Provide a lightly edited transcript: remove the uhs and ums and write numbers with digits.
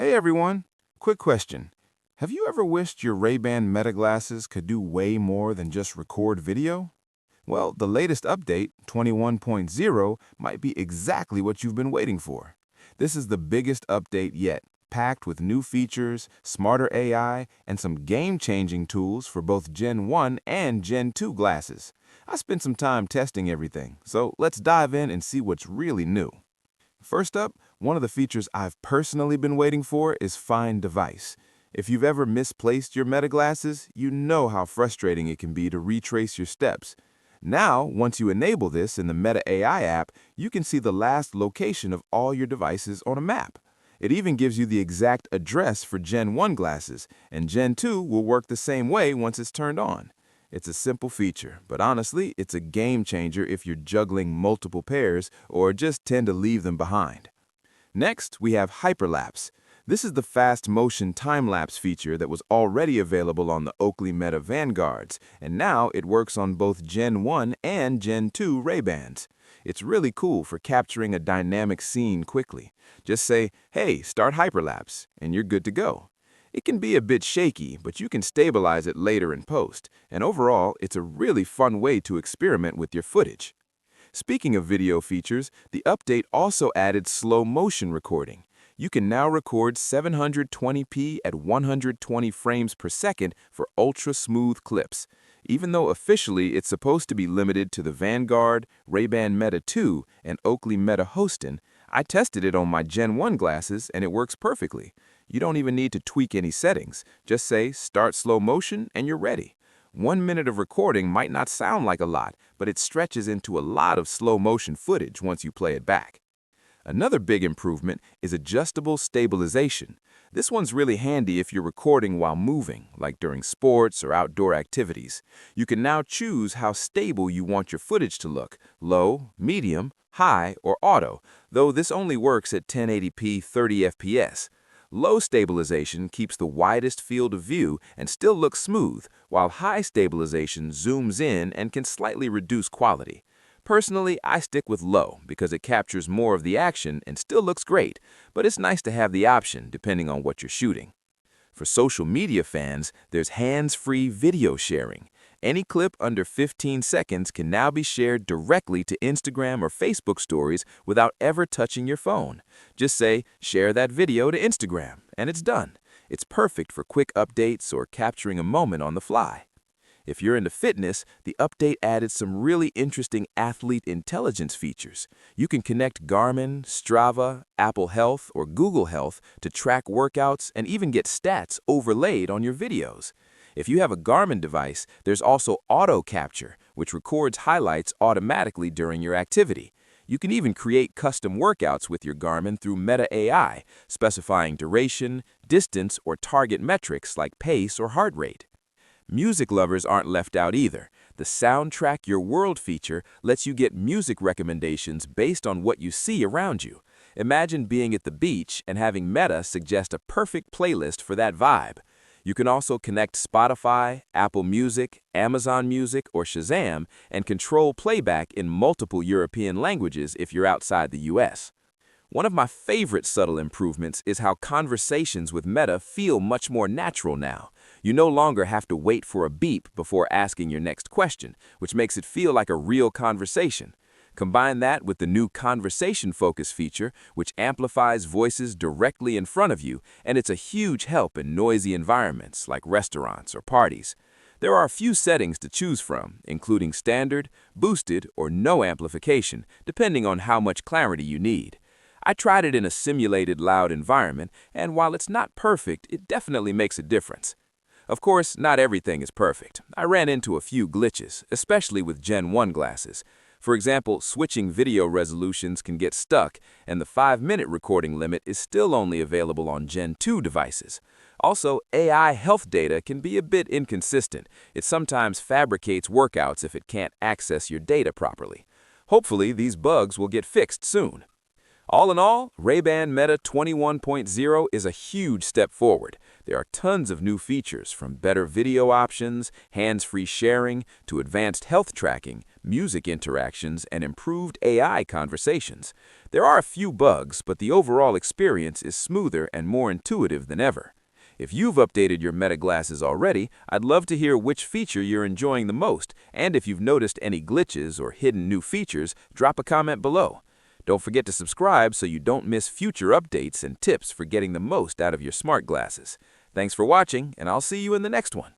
Hey everyone, quick question. Have you ever wished your Ray-Ban Meta glasses could do way more than just record video? Well, the latest update, 21.0, might be exactly what you've been waiting for. This is the biggest update yet, packed with new features, smarter AI, and some game-changing tools for both Gen 1 and Gen 2 glasses. I spent some time testing everything, so let's dive in and see what's really new. First up, one of the features I've personally been waiting for is Find Device. If you've ever misplaced your Meta glasses, you know how frustrating it can be to retrace your steps. Now, once you enable this in the Meta AI app, you can see the last location of all your devices on a map. It even gives you the exact address for Gen 1 glasses, and Gen 2 will work the same way once it's turned on. It's a simple feature, but honestly, it's a game changer if you're juggling multiple pairs or just tend to leave them behind. Next, we have Hyperlapse. This is the fast motion time-lapse feature that was already available on the Oakley Meta Vanguards, and now it works on both Gen 1 and Gen 2 Ray-Bans. It's really cool for capturing a dynamic scene quickly. Just say, "Hey, start Hyperlapse," and you're good to go. It can be a bit shaky, but you can stabilize it later in post, and overall, it's a really fun way to experiment with your footage. Speaking of video features, the update also added slow motion recording. You can now record 720p at 120 frames per second for ultra-smooth clips. Even though officially it's supposed to be limited to the Vanguard, Ray-Ban Meta 2, and Oakley Meta Hostin, I tested it on my Gen 1 glasses and it works perfectly. You don't even need to tweak any settings. Just say, "Start slow motion," and you're ready. 1 minute of recording might not sound like a lot, but it stretches into a lot of slow motion footage once you play it back. Another big improvement is adjustable stabilization. This one's really handy if you're recording while moving, like during sports or outdoor activities. You can now choose how stable you want your footage to look: low, medium, high, or auto, though this only works at 1080p 30 FPS. Low stabilization keeps the widest field of view and still looks smooth, while high stabilization zooms in and can slightly reduce quality. Personally, I stick with low because it captures more of the action and still looks great, but it's nice to have the option depending on what you're shooting. For social media fans, there's hands-free video sharing. Any clip under 15 seconds can now be shared directly to Instagram or Facebook stories without ever touching your phone. Just say, "Share that video to Instagram," and it's done. It's perfect for quick updates or capturing a moment on the fly. If you're into fitness, the update added some really interesting athlete intelligence features. You can connect Garmin, Strava, Apple Health, or Google Health to track workouts and even get stats overlaid on your videos. If you have a Garmin device, there's also auto capture, which records highlights automatically during your activity. You can even create custom workouts with your Garmin through Meta AI, specifying duration, distance, or target metrics like pace or heart rate. Music lovers aren't left out either. The Soundtrack Your World feature lets you get music recommendations based on what you see around you. Imagine being at the beach and having Meta suggest a perfect playlist for that vibe. You can also connect Spotify, Apple Music, Amazon Music, or Shazam and control playback in multiple European languages if you're outside the US. One of my favorite subtle improvements is how conversations with Meta feel much more natural now. You no longer have to wait for a beep before asking your next question, which makes it feel like a real conversation. Combine that with the new Conversation Focus feature, which amplifies voices directly in front of you, and it's a huge help in noisy environments like restaurants or parties. There are a few settings to choose from, including standard, boosted, or no amplification, depending on how much clarity you need. I tried it in a simulated loud environment, and while it's not perfect, it definitely makes a difference. Of course, not everything is perfect. I ran into a few glitches, especially with Gen 1 glasses. For example, switching video resolutions can get stuck, and the 5-minute recording limit is still only available on Gen 2 devices. Also, AI health data can be a bit inconsistent. It sometimes fabricates workouts if it can't access your data properly. Hopefully, these bugs will get fixed soon. All in all, Ray-Ban Meta 21.0 is a huge step forward. There are tons of new features, from better video options, hands-free sharing, to advanced health tracking, music interactions, and improved AI conversations. There are a few bugs, but the overall experience is smoother and more intuitive than ever. If you've updated your Meta glasses already, I'd love to hear which feature you're enjoying the most, and if you've noticed any glitches or hidden new features, drop a comment below. Don't forget to subscribe so you don't miss future updates and tips for getting the most out of your smart glasses. Thanks for watching, and I'll see you in the next one.